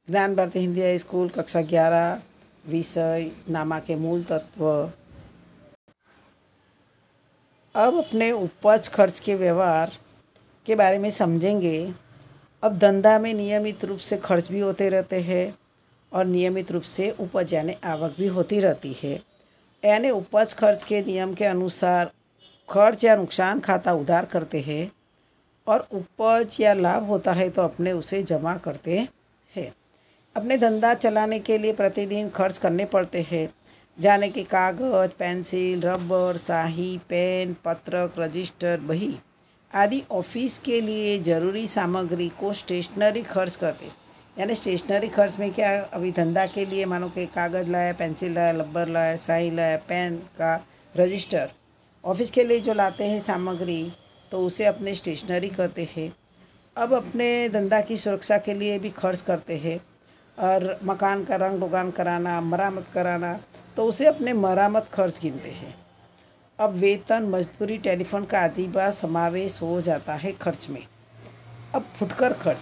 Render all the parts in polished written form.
ज्ञान Bharti Hindi high school कक्षा 11 विषय नामा के मूल तत्व। अब अपने उपज खर्च के व्यवहार के बारे में समझेंगे। अब धंधा में नियमित रूप से खर्च भी होते रहते हैं और नियमित रूप से उपज यानी आवक भी होती रहती है। यानी उपज खर्च के नियम के अनुसार खर्च या नुकसान खाता उधार करते हैं और उपज या लाभ होता है तो अपने उसे जमा करते हैं। अपने धंधा चलाने के लिए प्रतिदिन खर्च करने पड़ते हैं, जाने कि कागज, पेंसिल, रबर, स्याही, पेन, पत्रक, रजिस्टर, बही आदि ऑफिस के लिए ज़रूरी सामग्री को स्टेशनरी खर्च करते। यानी स्टेशनरी खर्च में क्या, अभी धंधा के लिए मानो कि कागज़ लाया, पेंसिल लाया, रबर लाया, स्याही लाया, पेन का रजिस्टर, ऑफिस के लिए जो लाते हैं सामग्री तो उसे अपने स्टेशनरी करते हैं। अब अपने धंधा की सुरक्षा के लिए भी खर्च करते हैं और मकान का रंग रोगान कराना, मरम्मत कराना तो उसे अपने मरम्मत खर्च गिनते हैं। अब वेतन, मजदूरी, टेलीफोन का आदि का समावेश हो जाता है खर्च में। अब फुटकर खर्च,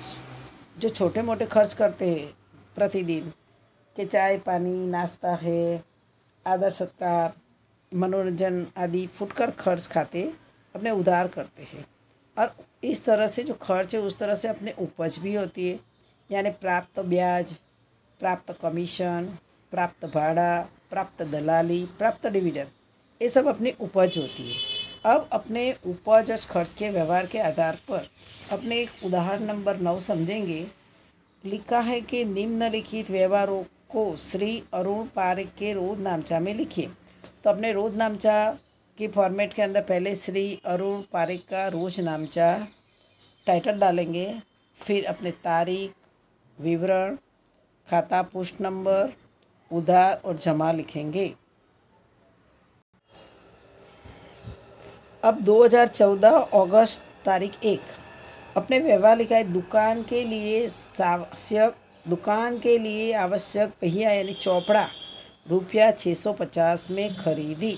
जो छोटे मोटे खर्च करते हैं प्रतिदिन के चाय पानी, नाश्ता है, आदर सत्कार, मनोरंजन आदि फुटकर खर्च खाते अपने उधार करते हैं। और इस तरह से जो खर्च है उस तरह से अपने उपज भी होती है, यानी प्राप्त ब्याज, प्राप्त कमीशन, प्राप्त भाड़ा, प्राप्त दलाली, प्राप्त डिविडेंड, ये सब अपनी उपज होती है। अब अपने उपज और खर्च के व्यवहार के आधार पर अपने एक उदाहरण नंबर 9 समझेंगे। लिखा है कि निम्नलिखित व्यवहारों को श्री अरुण पारेख के रोज नामचा में लिखिए। तो अपने रोज नामचा की फॉर्मेट के अंदर पहले श्री अरुण पारेख का रोज नामचा टाइटल डालेंगे, फिर अपने तारीख, विवरण, खाता पुष्ट नंबर, उधार और जमा लिखेंगे। अब 2014 अगस्त तारीख 1 अपने व्यवहार लिखा है। दुकान के लिए आवश्यक पहिया यानी चौपड़ा रुपया 650 में खरीदी।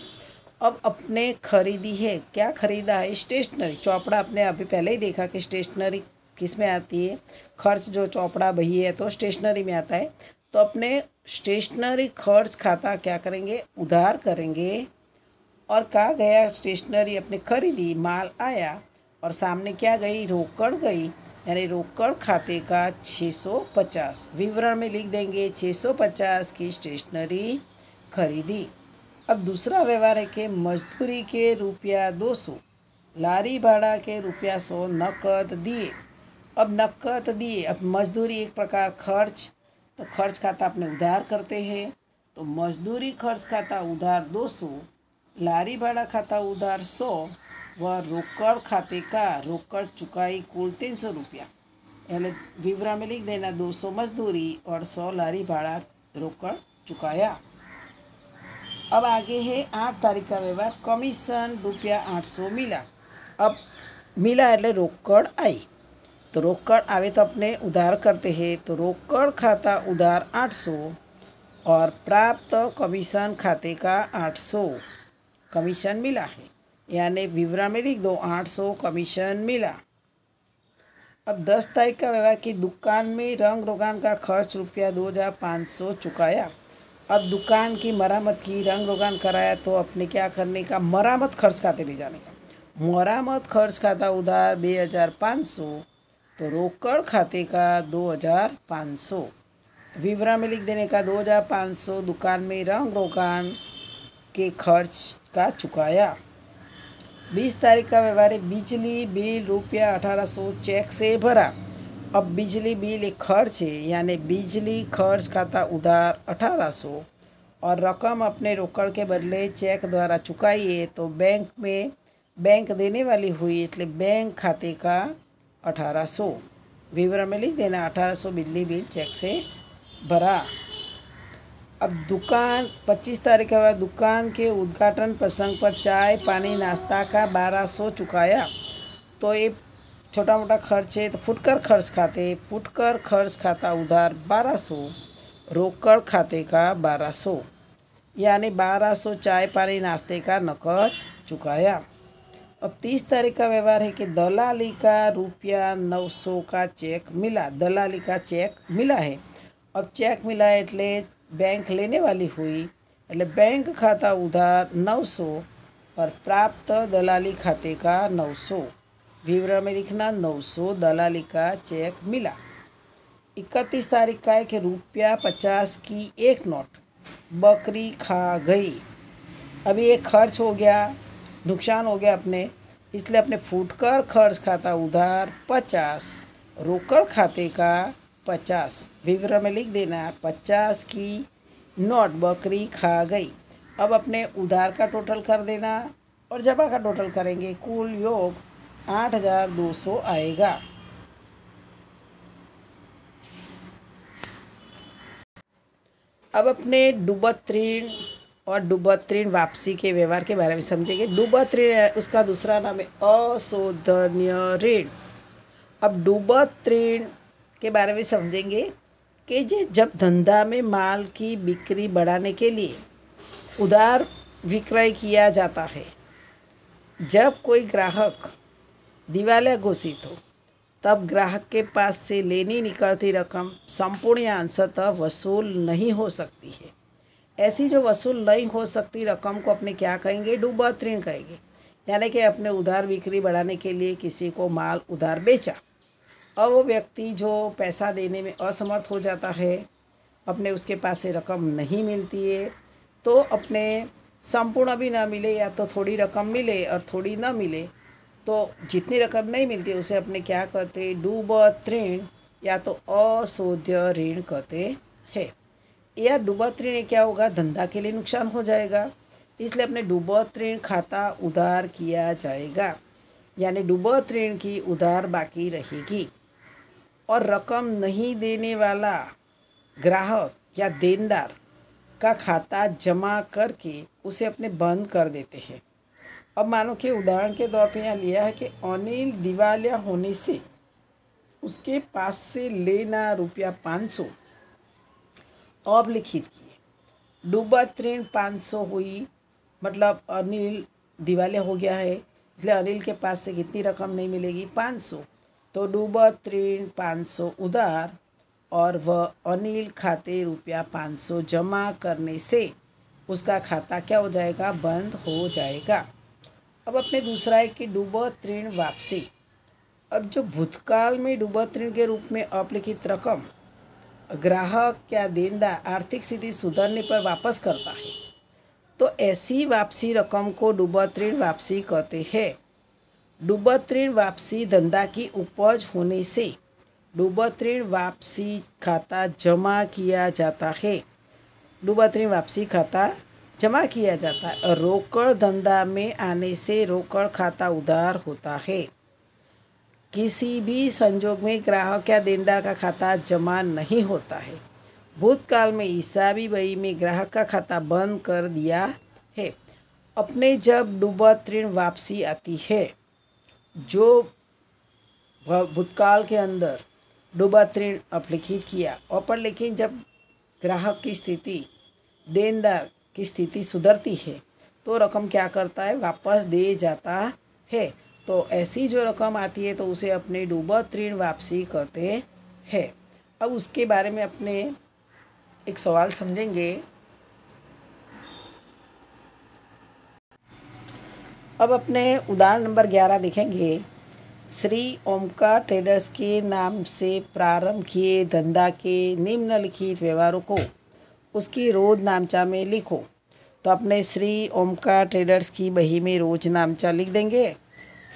अब अपने खरीदी है, क्या खरीदा है? स्टेशनरी। चौपड़ा अपने अभी पहले ही देखा कि स्टेशनरी किस में आती है, खर्च जो चौपड़ा बही है तो स्टेशनरी में आता है। तो अपने स्टेशनरी खर्च खाता क्या करेंगे? उधार करेंगे। और कहा गया स्टेशनरी अपने खरीदी, माल आया और सामने क्या गई? रोकड़ गई, यानी रोकड़ खाते का 650 विवरण में लिख देंगे 650 की स्टेशनरी खरीदी। अब दूसरा व्यवहार है कि मजदूरी के रुपया 200, लारी भाड़ा के रुपया 100 नकद दिए। अब नकद दिए, अब मजदूरी एक प्रकार खर्च, तो खर्च खाता अपने उधार करते हैं। तो मजदूरी खर्च खाता उधार 200, लारी भाड़ा खाता उधार 100 व रोकड़ खाते का रोकड़ चुकाई कुल 300 रुपया। यानी विवरण में लिख देना 200 मजदूरी और 100 लारी भाड़ा रोकड़ चुकाया। अब आगे है 8 तारीख का व्यवहार। कमीशन रुपया 800 मिला। अब मिला એટલે रोकड़ आई, तो रोकड़ आवे तो अपने उधार करते हैं। तो रोकड़ खाता उधार 800 और प्राप्त कमीशन खाते का 800 कमीशन मिला है, यानी विवरण में लिख दो 800 कमीशन मिला। अब 10 तारीख का व्यवहार की दुकान में रंग रोगान का खर्च रुपया 2500 चुकाया। अब दुकान की मरम्मत की, रंग रोगान कराया तो अपने क्या करने का? मरम्मत खर्च खाते ले जाने का। मरम्मत खर्च खाता उधार 2500, तो रोकड़ खाते का 2500 विवरण में लिख देने का 2500 दुकान में रंग रोगान के खर्च का चुकाया। 20 तारीख का व्यवहार है। बिजली बिल रुपया 1800 चेक से भरा। अब बिजली बिल एक खर्च है, यानी बिजली खर्च खाता उधार 1800 और रकम अपने रोकड़ के बदले चेक द्वारा चुकाई है तो बैंक देने वाली हुई એટલે बैंक खाते का 1800 विवरण में लिख देना 1800 बिजली बिल चेक से भरा। अब दुकान 25 तारीख का दुकान के उद्घाटन प्रसंग पर चाय पानी नाश्ता का 1200 चुकाया। तो ये छोटा मोटा खर्च है, तो फुटकर खर्च खाते, फुटकर खर्च खाता उधार 1200 रोकड़ खाते का 1200, यानी 1200 चाय पानी नाश्ते का नकद चुकाया। अब 30 तारीख का व्यवहार है कि दलाली का रुपया 900 का चेक मिला। दलाली का चेक मिला है अब चेक मिला એટલે बैंक लेने वाली हुई એટલે बैंक खाता उधार 900 और प्राप्त दलाली खाते का 900। विवरण में लिखना 900 दलाली का चेक मिला। 31 तारीख का है कि ₹50 की एक नोट बकरी खा गई। अभी एक खर्च हो गया, नुकसान हो गया अपने, इसलिए अपने फुटकर खर्च खाता उधार 50, रोकड़ खाते का 50। विवरण में लिख देना 50 की नोट बकरी खा गई। अब अपने उधार का टोटल कर देना और जमा का टोटल करेंगे, कुल योग 8200 आएगा। अब अपने डूबत ऋण और डूबत ऋण वापसी के व्यवहार के बारे में समझेंगे। डूबत ऋण है, उसका दूसरा नाम है अशोधनीय ऋण। अब डूबत ऋण के बारे में समझेंगे कि जब धंधा में माल की बिक्री बढ़ाने के लिए उधार विक्रय किया जाता है। जब कोई ग्राहक दिवालिया घोषित हो तब ग्राहक के पास से लेनी निकलती रकम संपूर्ण या अंशतः वसूल नहीं हो सकती है। ऐसी जो वसूल नहीं हो सकती रकम को अपने क्या कहेंगे? डूबत ऋण कहेंगे। यानी कि अपने उधार बिक्री बढ़ाने के लिए किसी को माल उधार बेचा, अब वो व्यक्ति जो पैसा देने में असमर्थ हो जाता है, अपने उसके पास से रकम नहीं मिलती है, तो अपने संपूर्ण भी ना मिले या तो थोड़ी रकम मिले और थोड़ी ना मिले, तो जितनी रकम नहीं मिलती उसे अपने क्या कहते? डूबत ऋण या तो अशोध्य ऋण कहते हैं। या डूबत ऋण क्या होगा? धंधा के लिए नुकसान हो जाएगा, इसलिए अपने डूबत ऋण खाता उधार किया जाएगा। यानी डूबत ऋण की उधार बाकी रहेगी और रकम नहीं देने वाला ग्राहक या देनदार का खाता जमा करके उसे अपने बंद कर देते हैं। अब मानो कि उदाहरण के तौर पे यहाँ लिया है कि अनिल दिवालिया होने से उसके पास से लेना ₹500 अब लिखित किए। डूबत ऋण 500 हुई, मतलब अनिल दिवालिया हो गया है, इसलिए अनिल के पास से कितनी रकम नहीं मिलेगी? 500। तो डूबत ऋण 500 उधार और वह अनिल खाते ₹500 जमा करने से उसका खाता क्या हो जाएगा? बंद हो जाएगा। अब अपने दूसरा है कि डूबत ऋण वापसी। अब जो भूतकाल में डूबत ऋण के रूप में अपलिखित रकम ग्राहक या देनदार आर्थिक स्थिति सुधरने पर वापस करता है, तो ऐसी वापसी रकम को डूबत ऋण वापसी कहते हैं। डूबत ऋण वापसी धंधा की उपज होने से डूबत ऋण वापसी खाता जमा किया जाता है। डूबत ऋण वापसी खाता जमा किया जाता है और रोकड़ धंधा में आने से रोकड़ खाता उधार होता है। किसी भी संजोग में ग्राहक या देनदार का खाता जमा नहीं होता है। भूतकाल में हिसाबी बही में ग्राहक का खाता बंद कर दिया है। अपने जब डूबत ऋण वापसी आती है, जो भूतकाल के अंदर डूबत ऋण अपलिखित किया और पर लेकिन जब ग्राहक की स्थिति, देनदार की स्थिति सुधरती है तो रकम क्या करता है? वापस दे जाता है। तो ऐसी जो रकम आती है तो उसे अपने डूबत ऋण वापसी कहते हैं। अब उसके बारे में अपने एक सवाल समझेंगे। अब अपने उदाहरण नंबर 11 देखेंगे। श्री ओमकार ट्रेडर्स के नाम से प्रारंभ किए धंधा के निम्नलिखित व्यवहारों को उसकी रोज नामचा में लिखो। तो अपने श्री ओमकार ट्रेडर्स की बही में रोज नामचा लिख देंगे।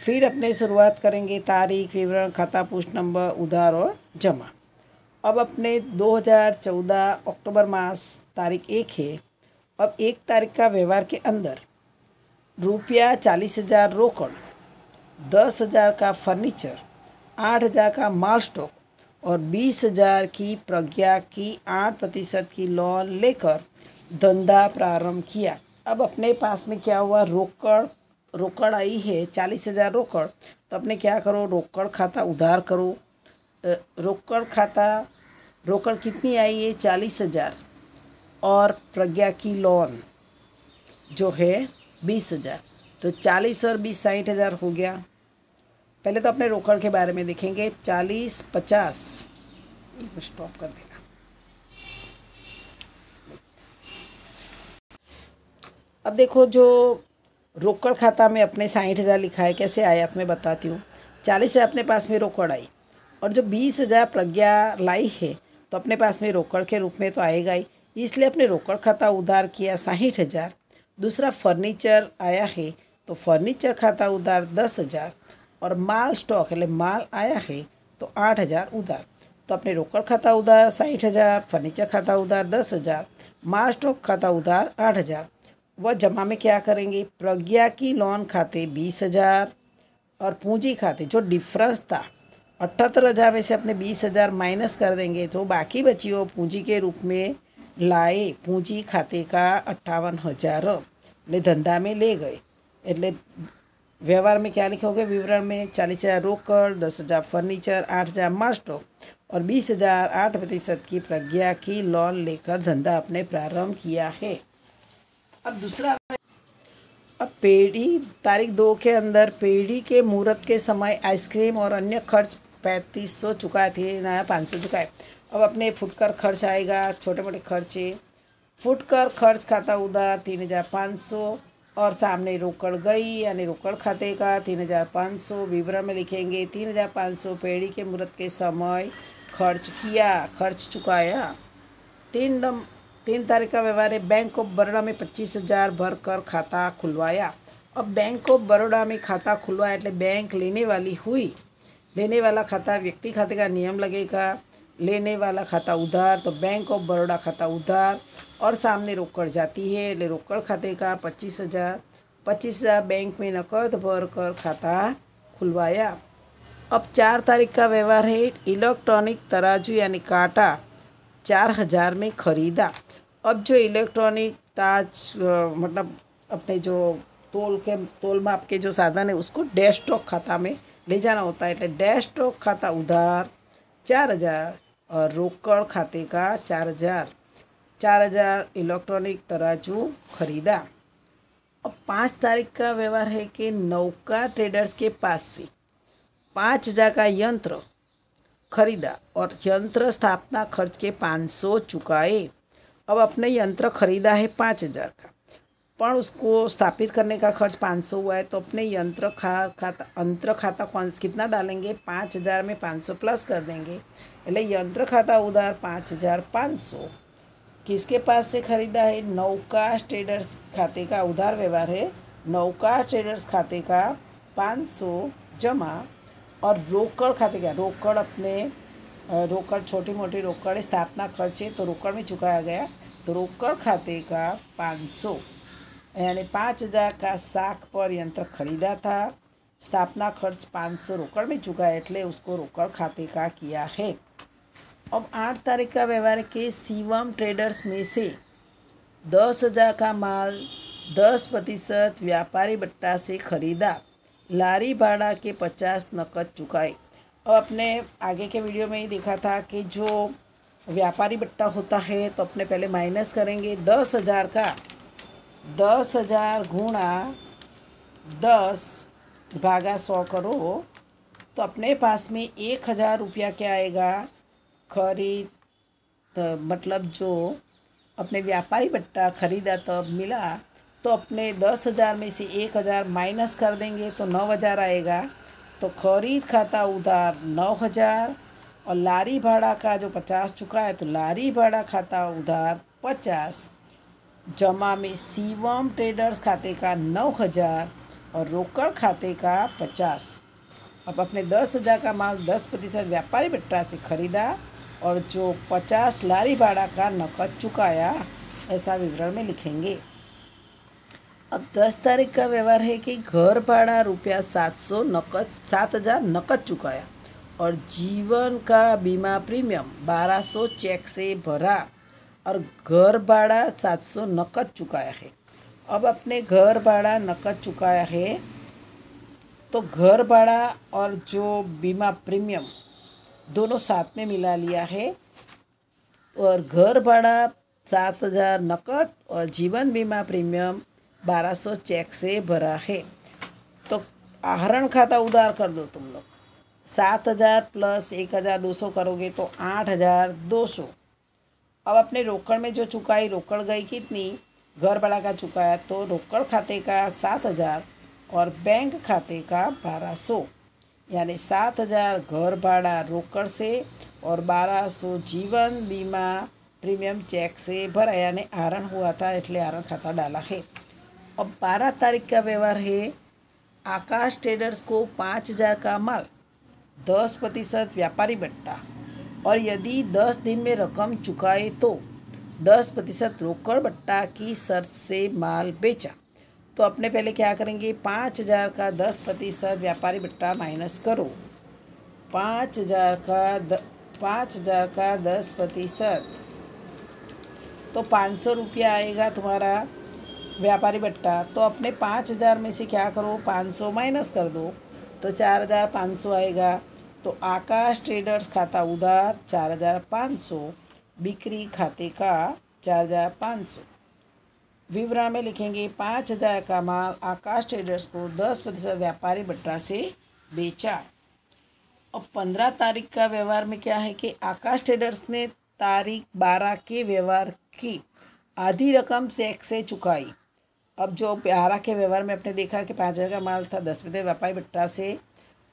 फिर अपने शुरुआत करेंगे तारीख, विवरण, खाता पुष्ट नंबर, उधार और जमा। अब अपने 2014 अक्टूबर मास तारीख 1 है। अब 1 तारीख का व्यवहार के अंदर ₹40,000 रोकड़, 10,000 का फर्नीचर, 8,000 का माल स्टॉक और 20,000 की प्रज्ञा की 8% की लोन लेकर धंधा प्रारंभ किया। अब अपने पास में क्या हुआ? रोकड़ आई है 40,000 रोकड़, तो अपने क्या करो? रोकड़ खाता उधार करो। रोकड़ कितनी आई है? 40,000 और प्रज्ञा की लोन जो है 20,000, तो 40 और 20 60,000 हो गया। पहले तो अपने रोकड़ के बारे में देखेंगे। 40 50 स्टॉप कर देना। अब देखो, जो रोकड़ खाता में अपने 60,000 लिखा है, कैसे आया मैं बताती हूँ। 40 है अपने पास में रोकड़ आई, और जो 20,000 प्रज्ञा लाई है तो अपने पास में रोकड़ के रूप में तो आएगा ही, इसलिए अपने रोकड़ खाता उधार किया 60,000। दूसरा फर्नीचर आया है तो फर्नीचर खाता उधार 10,000, और माल स्टॉक એટલે माल आया है तो 8,000 उधार। तो अपने रोकड़ खाता उधार 60,000, फर्नीचर खाता उधार 10,000, माल स्टॉक खाता उधार 8,000। वह जमा में क्या करेंगे, प्रज्ञा की लोन खाते 20,000, और पूंजी खाते जो डिफरेंस था 78,000 में से अपने 20,000 माइनस कर देंगे तो बाकी बची वो पूंजी के रूप में लाए पूंजी खाते का 58,000 એટલે धंधा में ले गए। એટલે व्यवहार में क्या लिखोगे, विवरण में 40,000 रोकड़, 10,000 फर्नीचर, 8,000 माल स्टॉक और 20,000 8% की प्रज्ञा की लोन लेकर धंधा अपने प्रारंभ किया है। अब दूसरा, अब पेढ़ी तारीख 2 के अंदर पेढ़ी के मुहूर्त के समय आइसक्रीम और अन्य खर्च 3500 चुकाए थे, नया 500 चुकाए। अब अपने फुटकर खर्च आएगा, छोटे मोटे खर्चे। फुटकर खर्च खाता उधार 3,500, और सामने रोकड़ गई यानी रोकड़ खाते का 3,500। विवरण में लिखेंगे 3,500 पेढ़ी के मुहूर्त के समय खर्च किया, खर्च चुकाया। 3 तारीख का व्यवहार है, बैंक ऑफ बड़ौदा में 25,000 भर कर खाता खुलवाया। अब बैंक ऑफ बड़ौदा में खाता खुलवाया એટલે बैंक लेने वाली हुई, लेने वाला खाता व्यक्ति खाते का नियम लगेगा। लेने वाला खाता उधार तो बैंक ऑफ बड़ौदा खाता उधार, और सामने रोकड़ जाती है એટલે रोकड़ खाते का 25,000 बैंक में नकद भर कर खाता खुलवाया। अब 4 तारीख का व्यवहार है, इलेक्ट्रॉनिक तराजू यानी कांटा 4,000 में खरीदा। अब जो इलेक्ट्रॉनिक मतलब अपने जो तोल माप के जो साधन है उसको डैश स्टॉक खाता में ले जाना होता है, એટલે डैश स्टॉक खाता उधार 4,000 और रोकड़ खाते का 4,000 इलेक्ट्रॉनिक तराजू खरीदा। अब 5 तारीख का व्यवहार है कि नौका ट्रेडर्स के पास से 5,000 का यंत्र खरीदा और यंत्र स्थापना खर्च के 500 चुकाए। अब अपने यंत्र खरीदा है 5,000 का, पर उसको स्थापित करने का खर्च 500 हुआ है, तो अपने यंत्र खाता कौन कितना डालेंगे, 5,000 में 500 प्लस कर देंगे, એટલે यंत्र खाता उधार 5,500। किसके पास से खरीदा है, नौका ट्रेडर्स खाते का उधार व्यवहार है। नौका ट्रेडर्स खाते का 500 जमा, और रोकड़ खाते का रोकड़ अपने रोकड़ छोटी मोटी रोकड़ स्थापना खर्च है तो रोकड़ में चुकाया गया, तो रोकड़ खाते का 500 यानी 5,000 का साख पर यंत्र खरीदा था, स्थापना खर्च 500 रोकड़ में चुकाया એટલે उसको रोकड़ खाते का किया है। अब 8 तारीख का व्यवहार के शिवम ट्रेडर्स में से 10,000 का माल 10% व्यापारी बट्टा से खरीदा, लारी भाड़ा के 50 नकद चुकाए। और अपने आगे के वीडियो में ही देखा था कि जो व्यापारी बट्टा होता है तो अपने पहले माइनस करेंगे 10,000 का 10,000 गुणा 10 भागा 100 करो तो अपने पास में 1,000 रुपया क्या आएगा, खरीद मतलब जो अपने व्यापारी बट्टा खरीदा तब मिला, तो अपने 10,000 में से 1,000 माइनस कर देंगे तो 9,000 आएगा। तो खरीद खाता उधार 9,000, और लारी भाड़ा का जो 50 चुका है तो लारी भाड़ा खाता उधार 50, जमा में शिवम ट्रेडर्स खाते का 9,000 और रोकड़ खाते का 50। अब अपने 10,000 का माल 10% व्यापारी बट्टा से खरीदा और जो 50 लारी भाड़ा का नकद चुकाया, ऐसा विवरण में लिखेंगे। अब 10 तारीख का व्यवहार है कि घर भाड़ा रुपया 7,000 नकद चुकाया और जीवन का बीमा प्रीमियम 1,200 चेक से भरा और घर भाड़ा 700 नकद चुकाया है। अब अपने घर भाड़ा नकद चुकाया है तो घर भाड़ा और जो बीमा प्रीमियम दोनों साथ में मिला लिया है, और घर भाड़ा 7,000 नकद और जीवन बीमा प्रीमियम 1,200 चेक से भरा है। तो आहरण खाता उधार कर दो तुम लोग, 7,000 प्लस 1,200 करोगे तो 8,200। अब अपने रोकड़ में जो चुकाई, रोकड़ गई कितनी घर भाड़ा का चुकाया तो रोकड़ खाते का 7,000 और बैंक खाते का 1,200, यानी 7,000 घर भाड़ा रोकड़ से और 1,200 जीवन बीमा प्रीमियम चेक से भरा, यानी आरण हुआ था એટલે आरण खाता डाला है। अब 12 तारीख का व्यवहार है। आकाश ट्रेडर्स को 5,000 का माल 10% व्यापारी बट्टा और यदि 10 दिन में रकम चुकाए तो 10% रोकड़ बट्टा की शर्त से माल बेचा। तो अपने पहले क्या करेंगे, 5,000 का 10% व्यापारी बट्टा माइनस करो। 5,000 का 10% तो 500 रुपया आएगा तुम्हारा व्यापारी बट्टा। तो अपने 5,000 में से क्या करो, 500 माइनस कर दो तो 4,500 आएगा। तो आकाश ट्रेडर्स खाता उधार 4,500, बिक्री खाते का 4,500। विवरण में लिखेंगे 5,000 का माल आकाश ट्रेडर्स को 10% व्यापारी बट्टा से बेचा। अब 15 तारीख का व्यवहार में क्या है कि आकाश ट्रेडर्स ने तारीख 12 के व्यवहार की आधी रकम चेक से चुकाई। अब जो 12 के व्यवहार में आपने देखा कि 5,000 का माल था 10% व्यापारी बट्टा से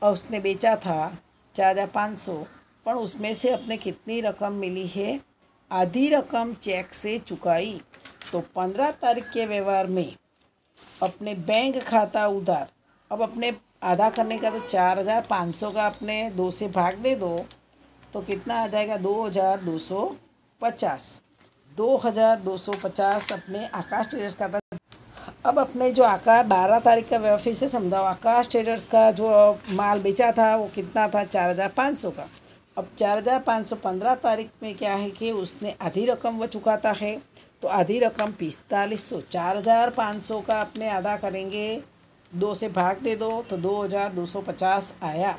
और उसने बेचा था 4,500, पर उसमें से अपने कितनी रकम मिली है, आधी रकम चेक से चुकाई। तो 15 तारीख के व्यवहार में अपने बैंक खाता उधार, अब अपने आधा करने का तो 4,500 का अपने 2 से भाग दे दो तो कितना आ जाएगा, 2,250। 2,250 अपने आकाश ट्रेडर्स का था। अब अपने जो 12 तारीख का व्यवहार फिर से समझाओ। आकाश ट्रेडर्स का जो माल बेचा था वो कितना था, 4,500 का। अब 4,500 15 तारीख में क्या है कि उसने आधी रकम वो चुकाता है तो आधी रकम 4,500। 4,500 का अपने आधा करेंगे, 2 से भाग दे दो तो 2,250 आया।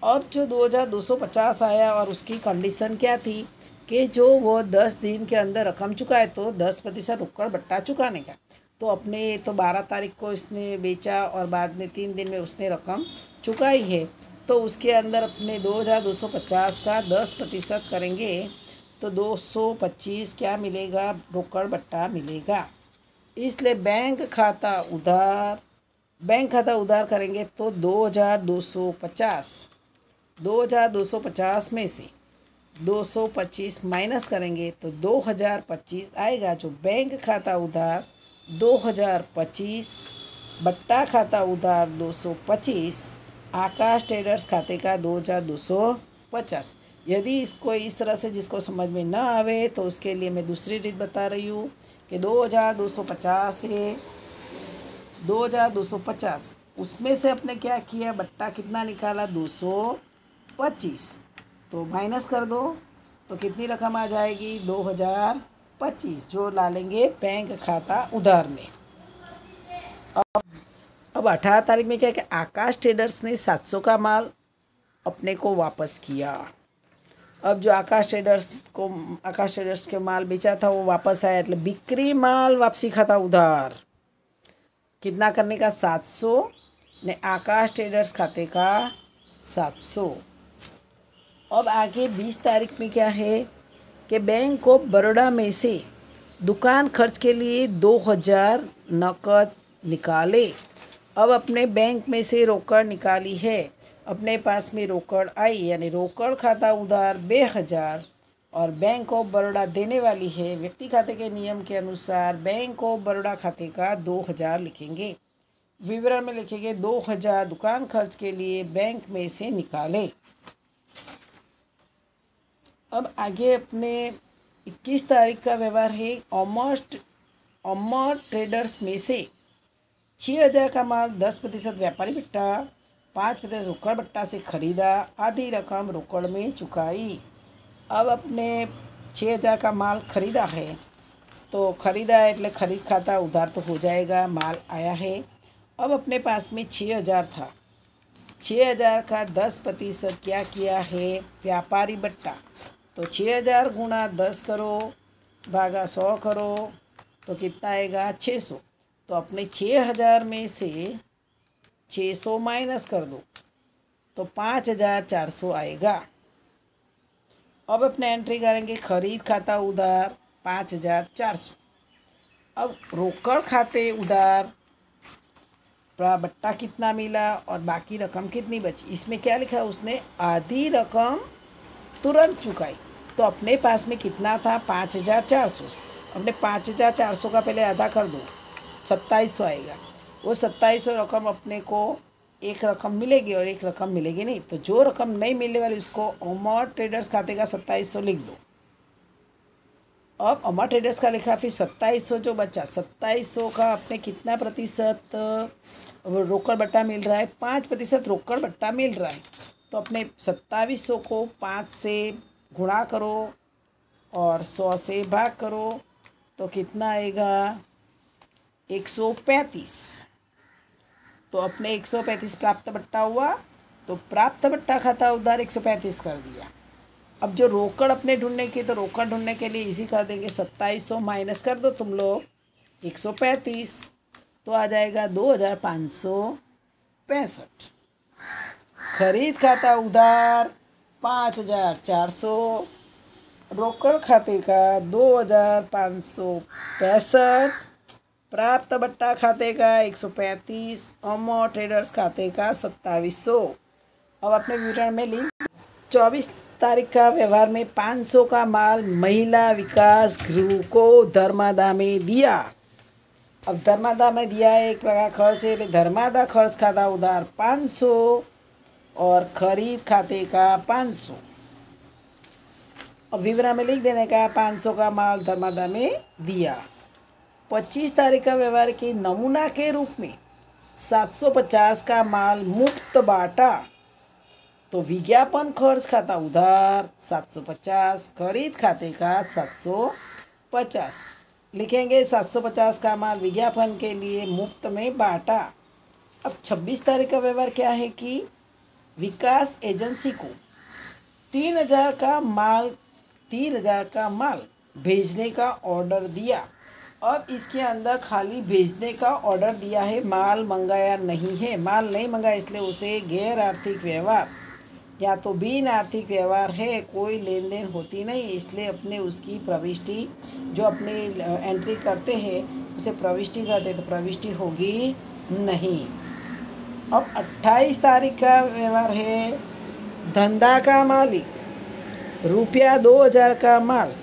अब जो 2,250 आया और उसकी कंडीशन क्या थी कि जो वो 10 दिन के अंदर रकम चुकाए तो 10% रोकड़ बट्टा चुकाने का। तो अपने तो 12 तारीख को इसने बेचा और बाद में 3 दिन में उसने रकम चुकाई है, तो उसके अंदर अपने 2,250 का 10% करेंगे तो 225 क्या मिलेगा, रोकड़ बट्टा मिलेगा। इसलिए बैंक खाता उधार करेंगे तो 2,250 में से 225 माइनस करेंगे तो 2,025 आएगा। जो बैंक खाता उधार 2,025 बट्टा खाता उधार 225, आकाश ट्रेडर्स खाते का 2,250। यदि इसको इस तरह से जिसको समझ में ना आवे तो उसके लिए मैं दूसरी रीत बता रही हूँ कि 2,250 है, 2,250 उसमें से अपने क्या किया, बट्टा कितना निकाला, 225, तो माइनस कर दो तो कितनी रकम आ जाएगी, 2,025, जो ला लेंगे बैंक खाता उधार में। अब 18 तारीख में क्या है कि आकाश ट्रेडर्स ने 700 का माल अपने को वापस किया। अब जो आकाश ट्रेडर्स के माल बेचा था वो वापस आया, मतलब बिक्री माल वापसी खाता उधार कितना करने का, 700 ने आकाश ट्रेडर्स खाते का 700। अब आगे 20 तारीख में क्या है कि बैंक ऑफ बड़ौदा में से दुकान खर्च के लिए 2,000 नकद निकाले। अब अपने बैंक में से रोकड़ निकाली है, अपने पास में रोकड़ आई, यानी रोकड़ खाता उधार 2,000 और बैंक ऑफ बड़ौदा देने वाली है। व्यक्ति खाते के नियम के अनुसार बैंक ऑफ बड़ौदा खाते का 2,000 लिखेंगे। विवरण में लिखेंगे 2,000 दुकान खर्च के लिए बैंक में से निकाले। अब आगे अपने 21 तारीख का व्यवहार है। अमर ट्रेडर्स में से 6,000 का माल 10% व्यापारी बट्टा 5% रोकड़ बट्टा से खरीदा, आधी रकम रोकड़ में चुकाई। अब अपने 6,000 का माल खरीदा है तो खरीदा है એટલે खरीद खाता उधार तो हो जाएगा, माल आया है। अब अपने पास में 6,000 था, 6,000 का 10% क्या किया है, व्यापारी बट्टा। तो 6,000 गुणा 10 करो भागा 100 करो तो कितना आएगा, 600। तो अपने 6,000 में से 600 माइनस कर दो तो 5,400 आएगा। अब अपने एंट्री करेंगे खरीद खाता उधार 5,400। अब रोकड़ खाते उधार बट्टा कितना मिला और बाकी रकम कितनी बची, इसमें क्या लिखा है उसने आधी रकम तुरंत चुकाई। तो अपने पास में कितना था 5,400। अपने 5,400 का पहले आधा कर दो, 2,700 आएगा। वो 2,700 रकम अपने को एक रकम मिलेगी और एक रकम मिलेगी नहीं। तो जो रकम नहीं मिलने वाली उसको अमर ट्रेडर्स खाते का 2,700 लिख दो। अब अमर ट्रेडर्स का लिखा, फिर 2,700 जो बचा 2,700 का अपने कितना प्रतिशत रोकड़ बट्टा मिल रहा है, 5% रोकड़ बट्टा मिल रहा है। तो अपने 2,700 को 5 से गुणा करो और 100 से भाग करो तो कितना आएगा 135। तो अपने 135 प्राप्त बट्टा हुआ। तो प्राप्त बट्टा खाता उधार 135 कर दिया। अब जो रोकड़ अपने ढूंढने की, तो रोकड़ ढूंढने के लिए इजी कर देंगे, 2,700 माइनस कर दो तुम लोग 135, तो आ जाएगा 2,565। खरीद खाता उधार 5,400, रोकड़ खाते का 2,565, प्राप्त बट्टा खाते का 135, अमर ट्रेडर्स खाते का 2,700। अब अपने विवरण में लिंक 24 तारीख का व्यवहार में 500 का माल महिला विकास गृह को धर्मादा में दिया। अब धर्मादा में दिया है, एक प्रकार खर्च है, धर्मादा खर्च खाता उधार 500 और खरीद खाते का 500। अब विवरण में लिख देने का 500 का माल धर्मादा में दिया। 25 तारीख का व्यवहार के नमूना के रूप में 750 का माल मुफ्त बांटा। तो विज्ञापन खर्च खाता उधार 750, खरीद खाते का 750 लिखेंगे। 750 का माल विज्ञापन के लिए मुफ्त में बांटा। अब 26 तारीख का व्यवहार क्या है कि विकास एजेंसी को 3,000 का माल भेजने का ऑर्डर दिया। अब इसके अंदर खाली भेजने का ऑर्डर दिया है, माल मंगाया नहीं है। माल नहीं मंगाया इसलिए उसे गैर आर्थिक व्यवहार या तो बिन आर्थिक व्यवहार है, कोई लेन देन होती नहीं, इसलिए अपने उसकी प्रविष्टि जो अपने एंट्री करते हैं उसे प्रविष्टि करते, तो प्रविष्टि होगी नहीं। अब 28 तारीख का व्यवहार है धंधा का मालिक ₹2,000 का माल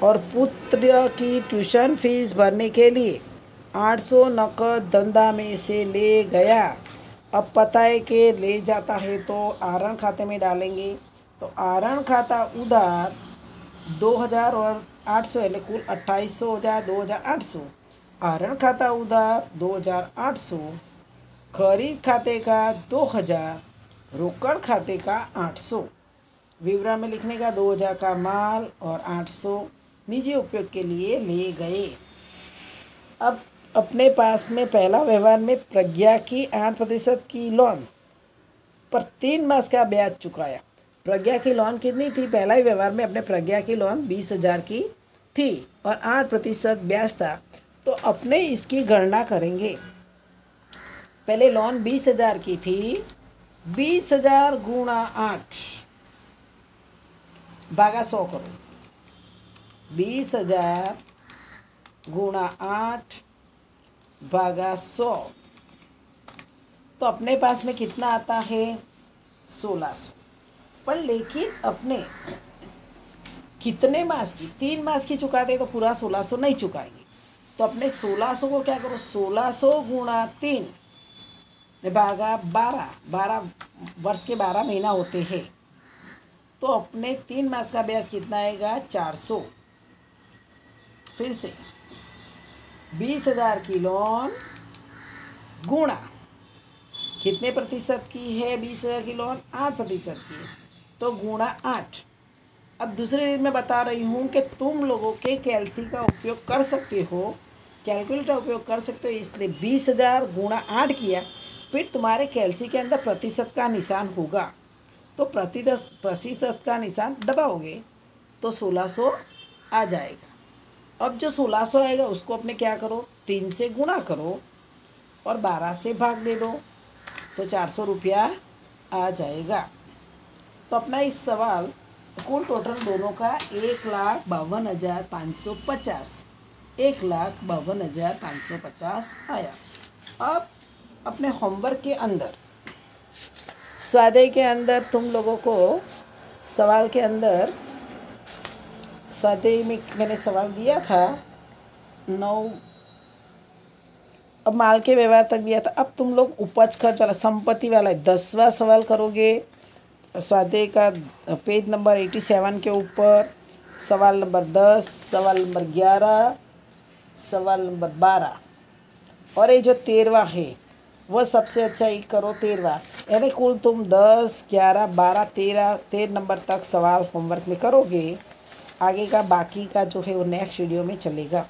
और पुत्र की ट्यूशन फीस भरने के लिए 800 नकद धंधा में से ले गया। अब पता है कि ले जाता है तो आहरण खाते में डालेंगे। तो आहरण खाता उधार 2,000 और 800 यानी कुल 2,800 हो जाए 2,800। आहरण खाता उधार 2,800, खरीद खाते का 2,000, रोकड़ खाते का 800। विवरण में लिखने का 2,000 का माल और 800 निजी उपयोग के लिए ले गए। अब अपने पास में पहला व्यवहार में प्रज्ञा की 8% की लोन पर 3 मास का ब्याज चुकाया। प्रज्ञा की लोन कितनी थी, पहला ही व्यवहार में अपने प्रज्ञा की लोन 20,000 की थी और 8% ब्याज था। तो अपने इसकी गणना करेंगे। पहले लोन 20,000 की थी, 20,000 गुणा 8 भागा 100 करो, 20,000 गुणा 8 भागा 100, तो अपने पास में कितना आता है 1,600। पर लेकिन अपने कितने मास की, 3 मास की चुकाते तो पूरा 1,600 नहीं चुकाएंगे। तो अपने 1,600 को क्या करो 1,600 गुणा 3 भागा 12 वर्ष के 12 महीना होते हैं। तो अपने 3 मास का ब्याज कितना आएगा 400। फिर से 20,000 की लोन गुणा कितने प्रतिशत की है 20,000 की लोन 8% की है, तो गुणा 8। अब दूसरे दिन मैं बता रही हूँ कि तुम लोगों के कैलसी का उपयोग कर सकते हो, कैलकुलेटर उपयोग कर सकते हो, इसलिए 20,000 गुणा 8 किया। फिर तुम्हारे कैलसी के अंदर प्रतिशत का निशान होगा, तो प्रतिशत का निशान दबाओगे तो 1,600 आ जाएगा। अब जो 1,600 आएगा उसको अपने क्या करो 3 से गुणा करो और 12 से भाग दे दो, तो 400 रुपया आ जाएगा। तो अपना इस सवाल कुल टोटल दोनों का 1,52,550 1,52,550 आया। अब अपने होमवर्क के अंदर, स्वाध्याय के अंदर तुम लोगों को सवाल के अंदर, स्वाध्याय में मैंने सवाल दिया था 9, अब माल के व्यवहार तक दिया था। अब तुम लोग उपज खर्च वाला, संपत्ति वाला 10वां सवाल करोगे। स्वाध्याय का पेज नंबर 87 के ऊपर सवाल नंबर 10, सवाल नंबर 11, सवाल नंबर 12 और ये जो 13वां है वह सबसे अच्छा ही करो 13वां। यानी कुल तुम 10, 11, 12, 13 नंबर तक सवाल होमवर्क में करोगे। आगे का बाकी का जो है वो नेक्स्ट वीडियो में चलेगा।